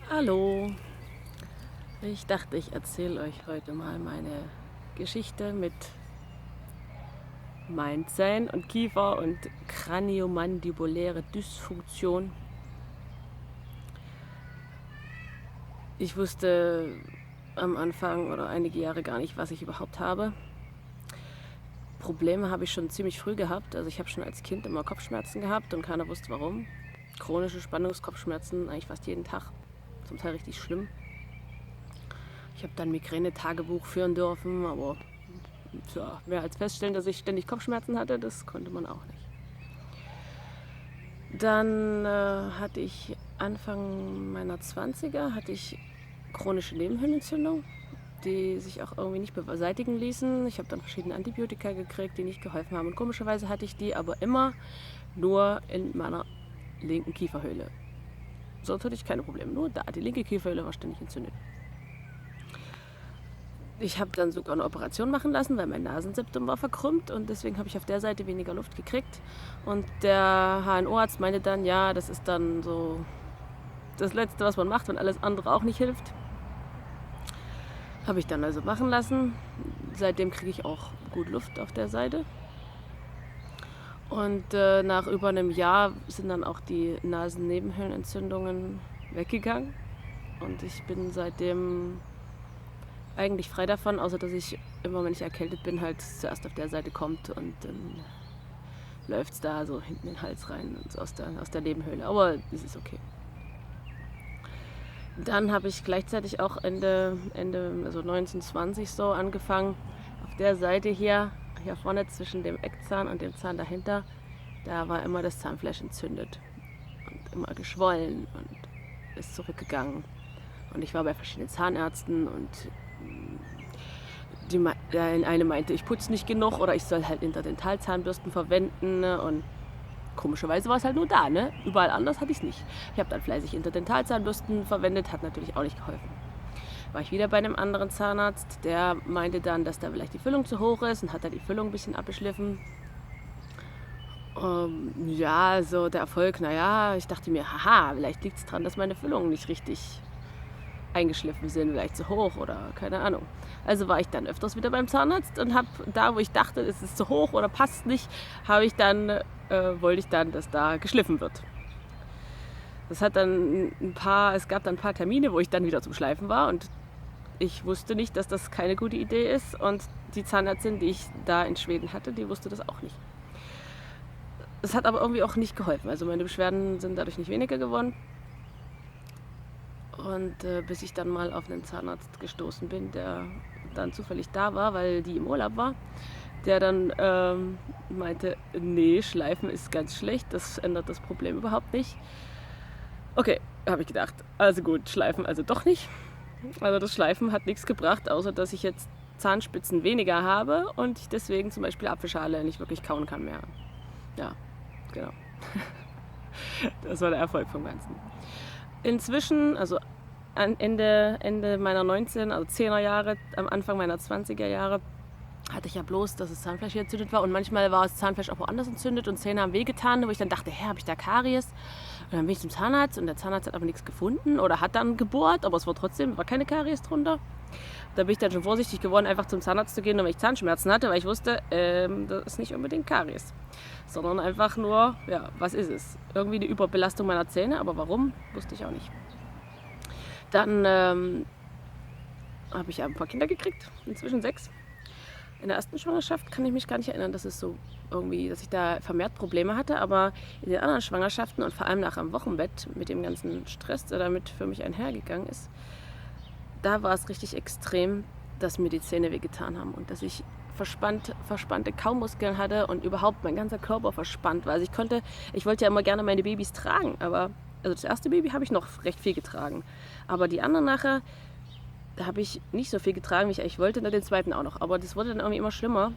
Hallo, ich dachte, ich erzähle euch heute mal meine Geschichte mit meinen Zähnen und Kiefer und kraniomandibuläre Dysfunktion. Ich wusste am Anfang oder einige Jahre gar nicht, was ich überhaupt habe. Probleme habe ich schon ziemlich früh gehabt. Also ich habe schon als Kind immer Kopfschmerzen gehabt und keiner wusste warum. Chronische Spannungskopfschmerzen eigentlich fast jeden Tag, zum Teil richtig schlimm. Ich habe dann Migräne-Tagebuch führen dürfen, aber ja, mehr als feststellen, dass ich ständig Kopfschmerzen hatte, das konnte man auch nicht. Dann hatte ich Anfang meiner 20er hatte ich chronische Nebenhöhlenentzündung, die sich auch irgendwie nicht beseitigen ließen. Ich habe dann verschiedene Antibiotika gekriegt, die nicht geholfen haben. Und komischerweise hatte ich die aber immer nur in meiner linken Kieferhöhle. Sonst hatte ich keine Probleme, nur da. Die linke Kieferhöhle war ständig entzündet. Ich habe dann sogar eine Operation machen lassen, weil mein Nasenseptum war verkrümmt und deswegen habe ich auf der Seite weniger Luft gekriegt. Und der HNO-Arzt meinte dann, ja, das ist dann so das Letzte, was man macht, wenn alles andere auch nicht hilft. Habe ich dann also machen lassen. Seitdem kriege ich auch gut Luft auf der Seite. Und nach über einem Jahr sind dann auch die Nasennebenhöhlenentzündungen weggegangen. Und ich bin seitdem eigentlich frei davon, außer dass ich immer, wenn ich erkältet bin, halt zuerst auf der Seite kommt und dann läuft es da so hinten in den Hals rein und so aus der Nebenhöhle. Aber das ist okay. Dann habe ich gleichzeitig auch Ende also 1920 so angefangen, auf der Seite hier vorne zwischen dem Eckzahn und dem Zahn dahinter, da war immer das Zahnfleisch entzündet und immer geschwollen und ist zurückgegangen. Und ich war bei verschiedenen Zahnärzten und der eine meinte, ich putze nicht genug oder ich soll halt Interdentalzahnbürsten verwenden. Und komischerweise war es halt nur da, ne? Überall anders hatte ich es nicht. Ich habe dann fleißig Interdentalzahnbürsten verwendet, hat natürlich auch nicht geholfen. War ich wieder bei einem anderen Zahnarzt, der meinte dann, dass da vielleicht die Füllung zu hoch ist und hat da die Füllung ein bisschen abgeschliffen. Ja, so der Erfolg, naja, ich dachte mir, haha, vielleicht liegt es daran, dass meine Füllungen nicht richtig eingeschliffen sind, vielleicht zu hoch oder keine Ahnung. Also war ich dann öfters wieder beim Zahnarzt und habe da, wo ich dachte, es ist zu hoch oder passt nicht, wollte ich dann, dass da geschliffen wird. Es gab dann ein paar Termine, wo ich dann wieder zum Schleifen war und ich wusste nicht, dass das keine gute Idee ist und die Zahnärztin, die ich da in Schweden hatte, die wusste das auch nicht. Es hat aber irgendwie auch nicht geholfen. Also meine Beschwerden sind dadurch nicht weniger geworden. Und bis ich dann mal auf einen Zahnarzt gestoßen bin, der dann zufällig da war, weil die im Urlaub war, der dann meinte, nee, Schleifen ist ganz schlecht, das ändert das Problem überhaupt nicht. Okay, habe ich gedacht, also gut, Schleifen also doch nicht. Also das Schleifen hat nichts gebracht, außer dass ich jetzt Zahnspitzen weniger habe und ich deswegen zum Beispiel Apfelschale nicht wirklich kauen kann mehr. Ja, genau. Das war der Erfolg vom Ganzen. Inzwischen, also Ende meiner 19, also 10er Jahre, am Anfang meiner 20er Jahre, hatte ich ja bloß, dass das Zahnfleisch hier entzündet war und manchmal war das Zahnfleisch auch woanders entzündet und Zähne haben wehgetan, wo ich dann dachte, habe ich da Karies? Und dann bin ich zum Zahnarzt und der Zahnarzt hat aber nichts gefunden oder hat dann gebohrt, aber es war keine Karies drunter. Da bin ich dann schon vorsichtig geworden, einfach zum Zahnarzt zu gehen, wenn ich Zahnschmerzen hatte, weil ich wusste, das ist nicht unbedingt Karies, sondern einfach nur, ja, was ist es? Irgendwie eine Überbelastung meiner Zähne, aber warum, wusste ich auch nicht. Dann habe ich ein paar Kinder gekriegt, inzwischen 6. In der ersten Schwangerschaft kann ich mich gar nicht erinnern, dass ich da vermehrt Probleme hatte, aber in den anderen Schwangerschaften und vor allem nach am Wochenbett mit dem ganzen Stress, der damit für mich einhergegangen ist, da war es richtig extrem, dass mir die Zähne wehgetan haben und dass ich verspannte Kaumuskeln hatte und überhaupt mein ganzer Körper verspannt war. Also ich wollte ja immer gerne meine Babys tragen, aber also das erste Baby habe ich noch recht viel getragen, aber die anderen nachher, da habe ich nicht so viel getragen, wie ich eigentlich wollte, und den zweiten auch noch. Aber das wurde dann irgendwie immer schlimmer,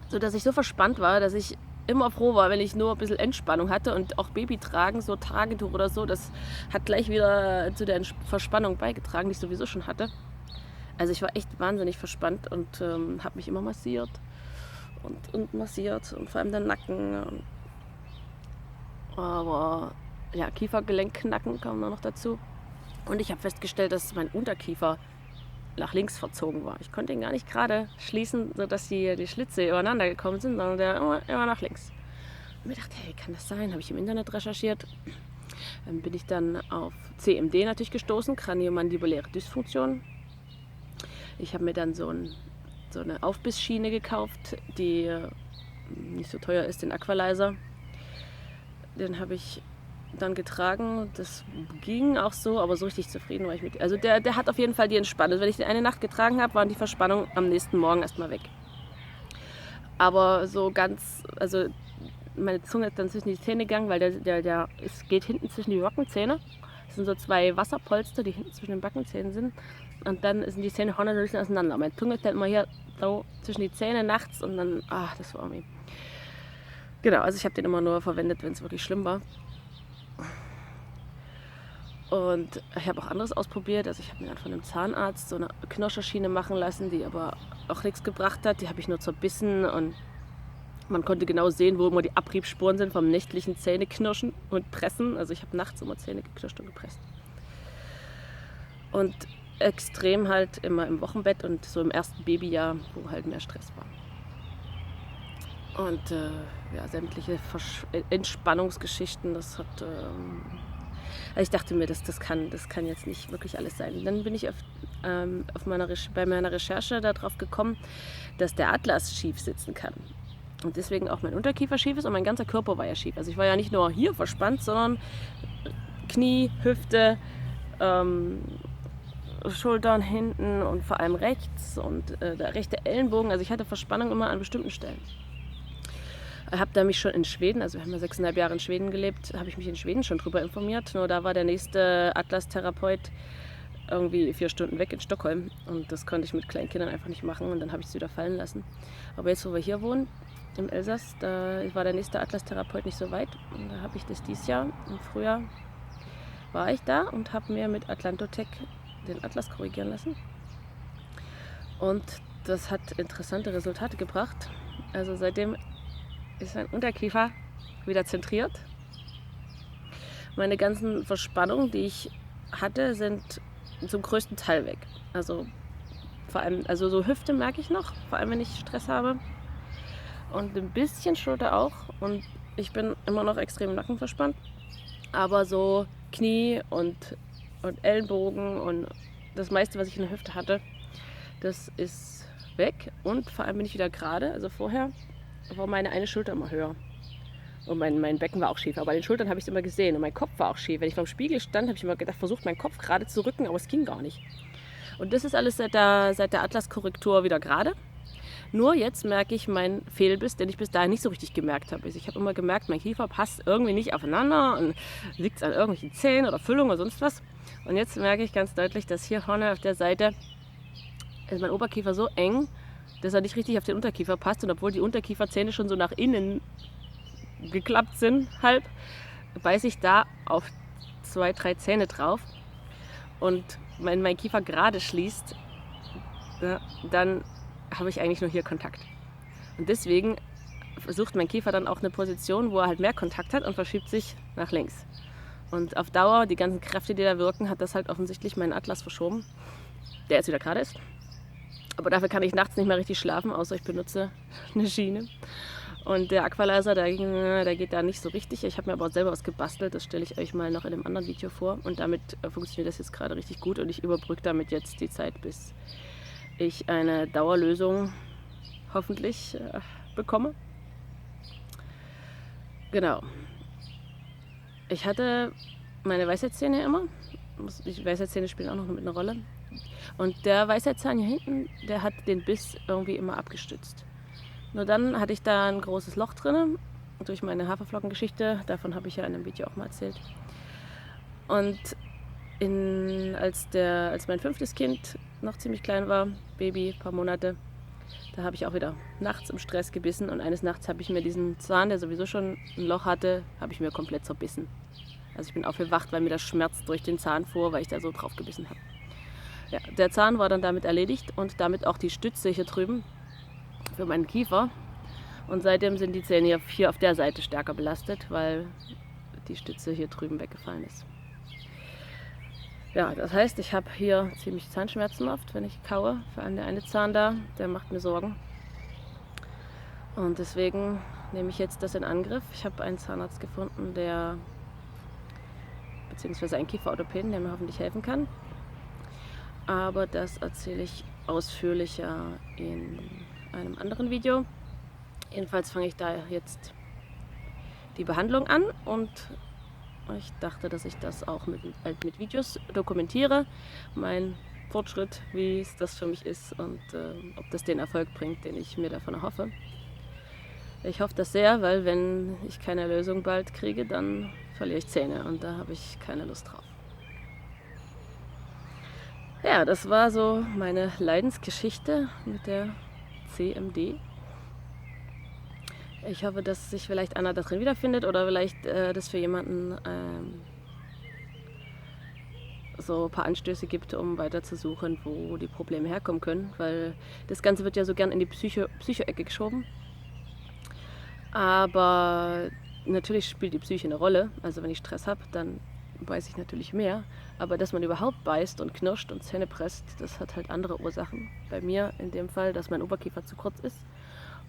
sodass ich so verspannt war, dass ich immer froh war, wenn ich nur ein bisschen Entspannung hatte und auch Baby tragen, so Tragetuch oder so, das hat gleich wieder zu der Verspannung beigetragen, die ich sowieso schon hatte. Also ich war echt wahnsinnig verspannt und habe mich immer massiert und massiert und vor allem den Nacken. Aber ja, Kiefergelenkknacken kam noch dazu. Und ich habe festgestellt, dass mein Unterkiefer nach links verzogen war. Ich konnte ihn gar nicht gerade schließen, sodass die Schlitze übereinander gekommen sind, sondern der immer nach links. Und mir dachte, hey, kann das sein? Habe ich im Internet recherchiert. Dann bin ich dann auf CMD natürlich gestoßen, Kraniomandibuläre Dysfunktion. Ich habe mir dann so eine Aufbissschiene gekauft, die nicht so teuer ist, den Aqualizer. Den habe ich dann getragen. Das ging auch so, aber so richtig zufrieden war ich mit. Also der hat auf jeden Fall die Entspannung. Wenn ich den eine Nacht getragen habe, waren die Verspannungen am nächsten Morgen erstmal weg. Aber so ganz, also meine Zunge ist dann zwischen die Zähne gegangen, weil es geht hinten zwischen die Backenzähne. Das sind so 2 Wasserpolster, die hinten zwischen den Backenzähnen sind. Und dann sind die Zähne vorne ein bisschen auseinander. Meine Zunge ist dann immer hier so zwischen die Zähne nachts und dann, das war irgendwie. Genau, also ich habe den immer nur verwendet, wenn es wirklich schlimm war. Und ich habe auch anderes ausprobiert. Also ich habe mir dann von einem Zahnarzt so eine Knirscherschiene machen lassen, die aber auch nichts gebracht hat. Die habe ich nur zerbissen und man konnte genau sehen, wo immer die Abriebspuren sind vom nächtlichen Zähneknirschen und Pressen. Also ich habe nachts immer Zähne geknirscht und gepresst. Und extrem halt immer im Wochenbett und so im ersten Babyjahr, wo halt mehr Stress war. Und sämtliche Entspannungsgeschichten, das hat... Also ich dachte mir, das kann jetzt nicht wirklich alles sein. Dann bin ich bei meiner Recherche darauf gekommen, dass der Atlas schief sitzen kann. Und deswegen auch mein Unterkiefer schief ist und mein ganzer Körper war ja schief. Also ich war ja nicht nur hier verspannt, sondern Knie, Hüfte, Schultern hinten und vor allem rechts und der rechte Ellenbogen. Also ich hatte Verspannung immer an bestimmten Stellen. Ich habe da mich schon in Schweden, also wir haben ja 6,5 Jahre in Schweden gelebt, habe ich mich in Schweden schon drüber informiert. Nur da war der nächste Atlas-Therapeut irgendwie 4 Stunden weg in Stockholm. Und das konnte ich mit kleinen Kindern einfach nicht machen und dann habe ich es wieder fallen lassen. Aber jetzt, wo wir hier wohnen, im Elsass, da war der nächste Atlas-Therapeut nicht so weit. Und da habe ich das dieses Jahr, im Frühjahr, war ich da und habe mir mit Atlantotech den Atlas korrigieren lassen. Und das hat interessante Resultate gebracht. Also seitdem ist mein Unterkiefer wieder zentriert. Meine ganzen Verspannungen, die ich hatte, sind zum größten Teil weg. Also vor allem, also so Hüfte merke ich noch, vor allem wenn ich Stress habe. Und ein bisschen Schulter auch. Und ich bin immer noch extrem im Nacken verspannt. Aber so Knie und Ellenbogen und das meiste, was ich in der Hüfte hatte, das ist weg. Und vor allem bin ich wieder gerade. Also vorher war meine eine Schulter immer höher. Und mein Becken war auch schief. Aber bei den Schultern habe ich es immer gesehen. Und mein Kopf war auch schief. Wenn ich vor dem Spiegel stand, habe ich immer gedacht, versucht meinen Kopf gerade zu rücken, aber es ging gar nicht. Und das ist alles seit der Atlas-Korrektur wieder gerade. Nur jetzt merke ich meinen Fehlbiss, den ich bis dahin nicht so richtig gemerkt habe. Also ich habe immer gemerkt, mein Kiefer passt irgendwie nicht aufeinander und liegt es an irgendwelchen Zähnen oder Füllungen oder sonst was. Und jetzt merke ich ganz deutlich, dass hier vorne auf der Seite ist mein Oberkiefer so eng, dass er nicht richtig auf den Unterkiefer passt. Und obwohl die Unterkieferzähne schon so nach innen geklappt sind, halb, beiße ich da auf 2, 3 Zähne drauf. Und wenn mein Kiefer gerade schließt, dann habe ich eigentlich nur hier Kontakt. Und deswegen sucht mein Kiefer dann auch eine Position, wo er halt mehr Kontakt hat und verschiebt sich nach links. Und auf Dauer, die ganzen Kräfte, die da wirken, hat das halt offensichtlich meinen Atlas verschoben, der jetzt wieder gerade ist. Aber dafür kann ich nachts nicht mehr richtig schlafen, außer ich benutze eine Schiene. Und der Aqualizer, der geht da nicht so richtig. Ich habe mir aber selber was gebastelt, das stelle ich euch mal noch in einem anderen Video vor. Und damit funktioniert das jetzt gerade richtig gut und ich überbrücke damit jetzt die Zeit, bis ich eine Dauerlösung hoffentlich bekomme. Genau. Ich hatte meine Weisheitszähne immer. Die Weisheitszähne spielen auch noch mit einer Rolle. Und der Weisheitszahn hier hinten, der hat den Biss irgendwie immer abgestützt. Nur dann hatte ich da ein großes Loch drin, durch meine Haferflockengeschichte. Davon habe ich ja in einem Video auch mal erzählt. Und als mein 5. Kind noch ziemlich klein war, Baby, ein paar Monate, da habe ich auch wieder nachts im Stress gebissen. Und eines Nachts habe ich mir diesen Zahn, der sowieso schon ein Loch hatte, habe ich mir komplett zerbissen. Also ich bin aufgewacht, weil mir der Schmerz durch den Zahn fuhr, weil ich da so drauf gebissen habe. Ja, der Zahn war dann damit erledigt und damit auch die Stütze hier drüben für meinen Kiefer. Und seitdem sind die Zähne hier auf der Seite stärker belastet, weil die Stütze hier drüben weggefallen ist. Ja, das heißt, ich habe hier ziemlich Zahnschmerzen oft, wenn ich kaue. Vor allem der eine Zahn da, der macht mir Sorgen. Und deswegen nehme ich jetzt das in Angriff. Ich habe einen Zahnarzt gefunden, beziehungsweise einen Kieferorthopäden, der mir hoffentlich helfen kann. Aber das erzähle ich ausführlicher in einem anderen Video. Jedenfalls fange ich da jetzt die Behandlung an und ich dachte, dass ich das auch mit Videos dokumentiere, mein Fortschritt, wie es das für mich ist und ob das den Erfolg bringt, den ich mir davon erhoffe. Ich hoffe das sehr, weil wenn ich keine Lösung bald kriege, dann verliere ich Zähne und da habe ich keine Lust drauf. Ja, das war so meine Leidensgeschichte mit der CMD. Ich hoffe, dass sich vielleicht einer darin wiederfindet oder vielleicht das für jemanden so ein paar Anstöße gibt, um weiter zu suchen, wo die Probleme herkommen können, weil das Ganze wird ja so gern in die Psycho-Ecke geschoben. Aber natürlich spielt die Psyche eine Rolle. Also wenn ich Stress habe, dann beiße ich natürlich mehr. Aber dass man überhaupt beißt und knirscht und Zähne presst, das hat halt andere Ursachen. Bei mir in dem Fall, dass mein Oberkiefer zu kurz ist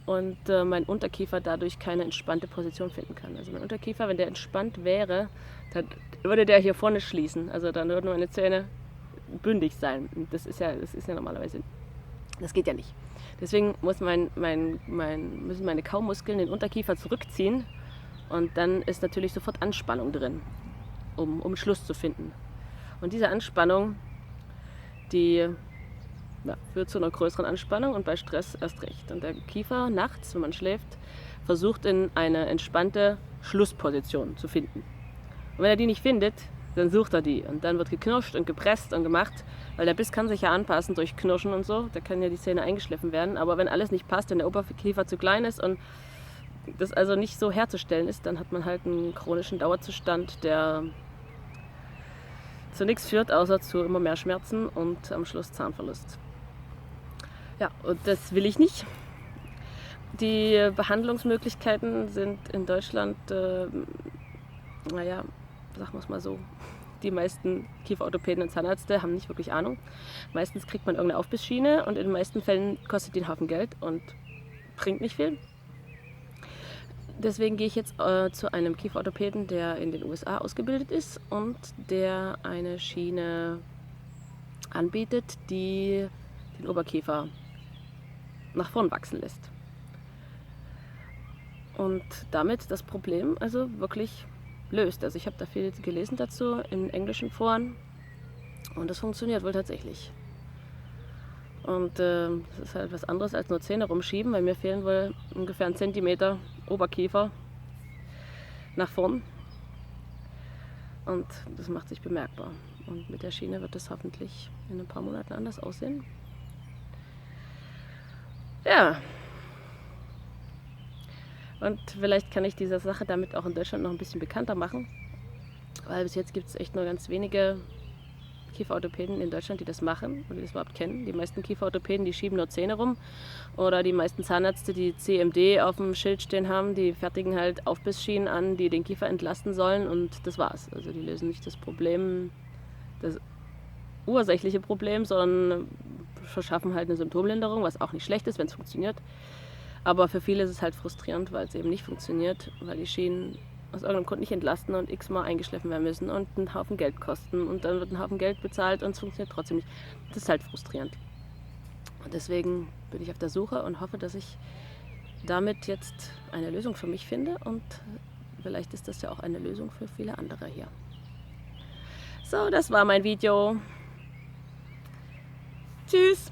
und mein Unterkiefer dadurch keine entspannte Position finden kann. Also mein Unterkiefer, wenn der entspannt wäre, dann würde der hier vorne schließen. Also dann würden meine Zähne bündig sein. Das ist ja normalerweise, das geht ja nicht. Deswegen müssen meine Kaumuskeln den Unterkiefer zurückziehen und dann ist natürlich sofort Anspannung drin, um Schluss zu finden. Und diese Anspannung, die führt zu einer größeren Anspannung und bei Stress erst recht. Und der Kiefer nachts, wenn man schläft, versucht in eine entspannte Schlussposition zu finden. Und wenn er die nicht findet, dann sucht er die. Und dann wird geknirscht und gepresst und gemacht, weil der Biss kann sich ja anpassen durch Knirschen und so. Da können ja die Zähne eingeschliffen werden. Aber wenn alles nicht passt, wenn der Oberkiefer zu klein ist und das also nicht so herzustellen ist, dann hat man halt einen chronischen Dauerzustand, der zu nichts führt, außer zu immer mehr Schmerzen und am Schluss Zahnverlust. Ja, und das will ich nicht. Die Behandlungsmöglichkeiten sind in Deutschland, sagen wir es mal so, die meisten Kieferorthopäden und Zahnärzte haben nicht wirklich Ahnung. Meistens kriegt man irgendeine Aufbissschiene und in den meisten Fällen kostet die einen Haufen Geld und bringt nicht viel. Deswegen gehe ich jetzt zu einem Kieferorthopäden, der in den USA ausgebildet ist und der eine Schiene anbietet, die den Oberkiefer nach vorn wachsen lässt. Und damit das Problem also wirklich löst. Also ich habe da viel gelesen dazu in englischen Foren und das funktioniert wohl tatsächlich. Und das ist halt was anderes als nur Zähne rumschieben, weil mir fehlen wohl ungefähr 1 Zentimeter Oberkiefer nach vorn. Und das macht sich bemerkbar. Und mit der Schiene wird es hoffentlich in ein paar Monaten anders aussehen. Ja. Und vielleicht kann ich diese Sache damit auch in Deutschland noch ein bisschen bekannter machen. Weil bis jetzt gibt es echt nur ganz wenige Kieferorthopäden in Deutschland, die das machen und die das überhaupt kennen. Die meisten Kieferorthopäden, die schieben nur Zähne rum. Oder die meisten Zahnärzte, die CMD auf dem Schild stehen haben, die fertigen halt Aufbissschienen an, die den Kiefer entlasten sollen und das war's. Also die lösen nicht das Problem, das ursächliche Problem, sondern verschaffen halt eine Symptomlinderung, was auch nicht schlecht ist, wenn es funktioniert. Aber für viele ist es halt frustrierend, weil es eben nicht funktioniert, weil die Schienen aus irgendeinem Grund nicht entlasten und x-mal eingeschliffen werden müssen und einen Haufen Geld kosten und dann wird ein Haufen Geld bezahlt und es funktioniert trotzdem nicht. Das ist halt frustrierend. Und deswegen bin ich auf der Suche und hoffe, dass ich damit jetzt eine Lösung für mich finde und vielleicht ist das ja auch eine Lösung für viele andere hier. So, das war mein Video. Tschüss!